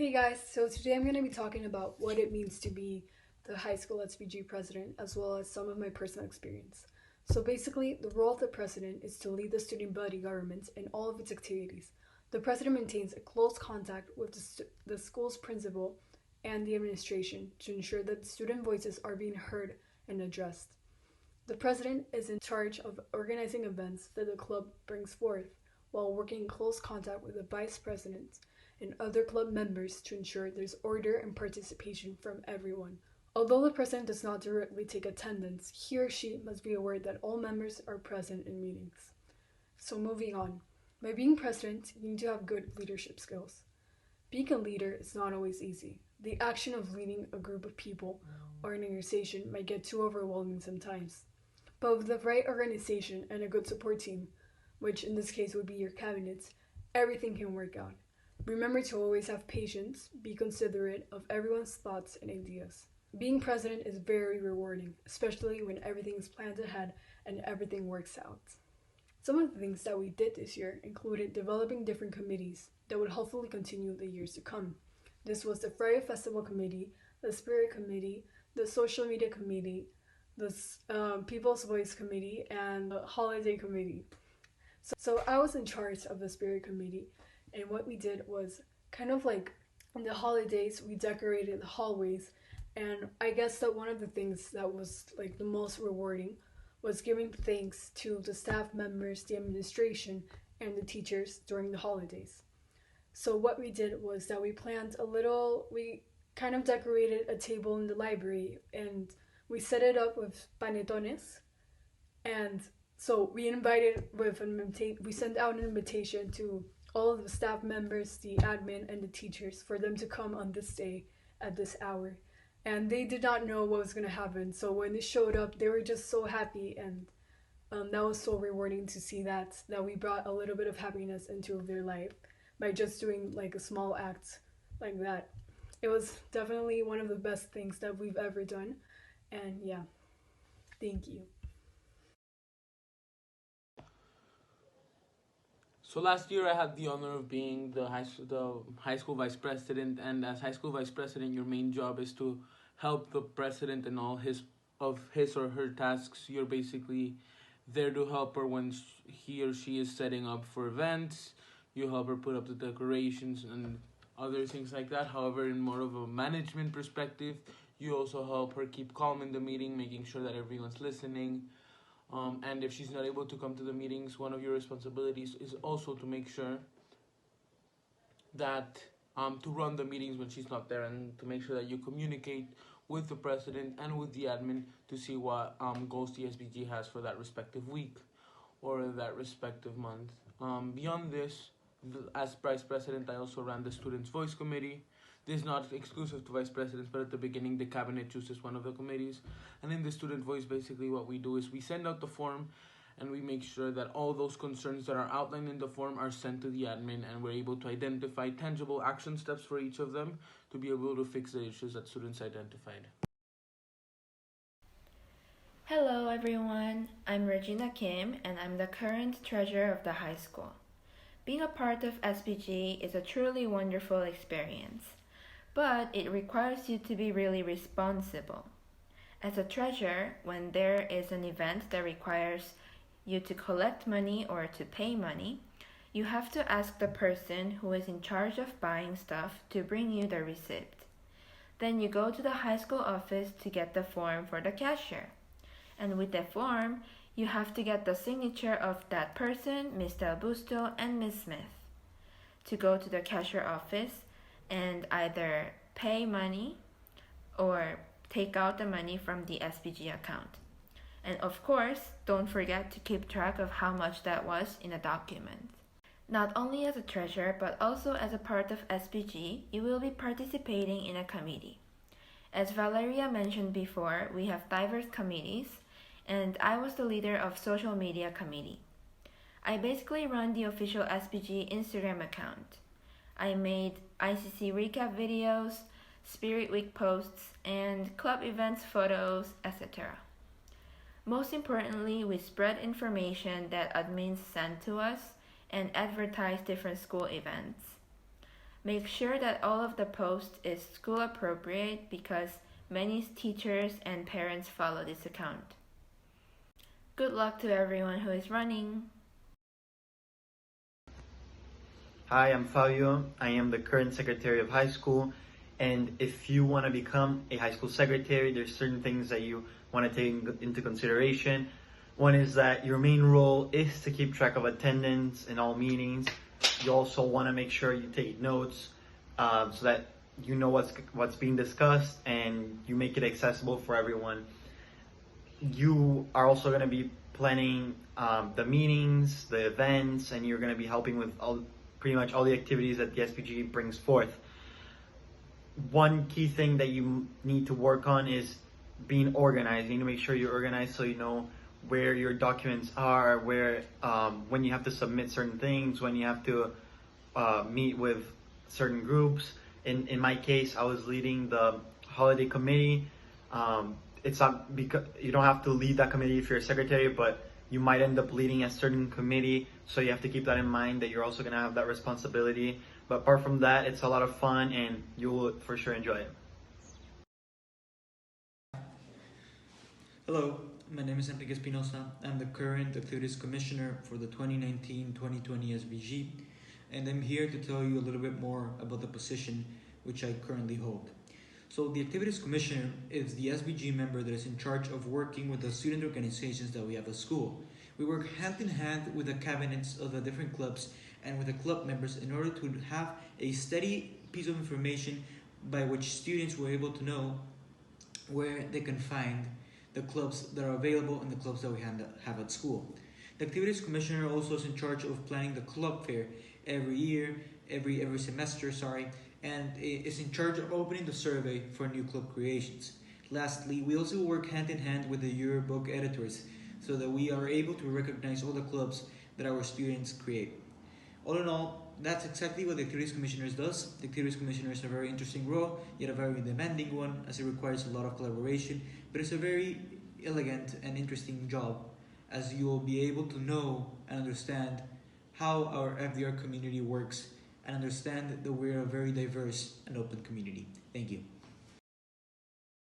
Hey guys, so today I'm going to be talking about what it means to be the high school Sbg president, as well as some of my personal experience. So basically, the role of the president is to lead the student body government in all of its activities. The president maintains a close contact with the school's principal and the administration to ensure that student voices are being heard and addressed. The president is in charge of organizing events that the club brings forth, while working in close contact with the vice president and other club members to ensure there's order and participation from everyone. Although the president does not directly take attendance, he or she must be aware that all members are present in meetings. So moving on. By being president, you need to have good leadership skills. Being a leader is not always easy. The action of leading a group of people or an organization might get too overwhelming sometimes. But with the right organization and a good support team, which in this case would be your cabinet, everything can work out. Remember to always have patience, be considerate of everyone's thoughts and ideas. Being president is very rewarding, especially when everything is planned ahead and everything works out. Some of the things that we did this year included developing different committees that would hopefully continue the years to come. This was the Friday Festival Committee, the Spirit Committee, the Social Media Committee, the People's Voice Committee, and the Holiday Committee. So I was in charge of the Spirit Committee, and what we did was kind of like in the holidays, we decorated the hallways. And I guess that one of the things that was like the most rewarding was giving thanks to the staff members, the administration, and the teachers during the holidays. So what we did was that we kind of decorated a table in the library, and we set it up with panetones. And so we sent out an invitation to all of the staff members, the admin, and the teachers for them to come on this day at this hour. And they did not know what was going to happen. So when they showed up, they were just so happy. And that was so rewarding to see that we brought a little bit of happiness into their life by just doing like a small act like that. It was definitely one of the best things that we've ever done. And yeah, thank you. So last year I had the honor of being the high school vice president, and as high school vice president, your main job is to help the president in all his or her tasks. You're basically there to help her when he or she is setting up for events. You help her put up the decorations and other things like that. However, in more of a management perspective, you also help her keep calm in the meeting, making sure that everyone's listening. And if she's not able to come to the meetings, one of your responsibilities is also to make sure that to run the meetings when she's not there, and to make sure that you communicate with the president and with the admin to see what goals the Sbg has for that respective week or that respective month. Beyond this, as vice president, I also ran the Students' Voice Committee. This is not exclusive to vice presidents, but at the beginning, the cabinet chooses one of the committees. And in the student voice, basically what we do is we send out the form and we make sure that all those concerns that are outlined in the form are sent to the admin, and we're able to identify tangible action steps for each of them to be able to fix the issues that students identified. Hello everyone, I'm Regina Kim and I'm the current treasurer of the high school. Being a part of Sbg is a truly wonderful experience, but it requires you to be really responsible. As a treasurer, when there is an event that requires you to collect money or to pay money, you have to ask the person who is in charge of buying stuff to bring you the receipt. Then you go to the high school office to get the form for the cashier. And with the form, you have to get the signature of that person, Mr. Busto and Ms. Smith, to go to the cashier office and either pay money or take out the money from the Sbg account. And of course, don't forget to keep track of how much that was in a document. Not only as a treasurer, but also as a part of Sbg, you will be participating in a committee. As Valeria mentioned before, we have diverse committees, and I was the leader of Social Media Committee. I basically run the official Sbg Instagram account. I made ICC recap videos, Spirit Week posts, and club events photos, etc. Most importantly, we spread information that admins send to us and advertise different school events. Make sure that all of the post is school appropriate because many teachers and parents follow this account. Good luck to everyone who is running. Hi, I'm Fabio. I am the current secretary of high school. And if you want to become a high school secretary, there's certain things that you want to take into consideration. One is that your main role is to keep track of attendance in all meetings. You also want to make sure you take notes so that you know what's being discussed and you make it accessible for everyone. You are also going to be planning the meetings, the events, and you're going to be helping with pretty much all the activities that the Sbg brings forth. One key thing that you need to work on is being organized. You need to make sure you're organized so you know where your documents are, where when you have to submit certain things, when you have to meet with certain groups. In my case, I was leading the holiday committee. It's not because you don't have to lead that committee if you're a secretary, but you might end up leading a certain committee, so you have to keep that in mind that you're also going to have that responsibility. But apart from that, it's a lot of fun and you will for sure enjoy it. Hello, my name is Sbg Espinosa. I'm the current Activities Commissioner for the 2019-2020 Sbg, and I'm here to tell you a little bit more about the position which I currently hold. So the Activities Commissioner is the Sbg member that is in charge of working with the student organizations that we have at school. We work hand in hand with the cabinets of the different clubs and with the club members in order to have a steady piece of information by which students were able to know where they can find the clubs that are available and the clubs that we have at school. The Activities Commissioner also is in charge of planning the club fair every year, every semester, and is in charge of opening the survey for new club creations. Lastly, we also work hand in hand with the yearbook editors so that we are able to recognize all the clubs that our students create. All in all, that's exactly what the Activities Commissioner does. The Activities Commissioner is a very interesting role, yet a very demanding one as it requires a lot of collaboration, but it's a very elegant and interesting job as you will be able to know and understand how our FDR community works and understand that we're a very diverse and open community. Thank you.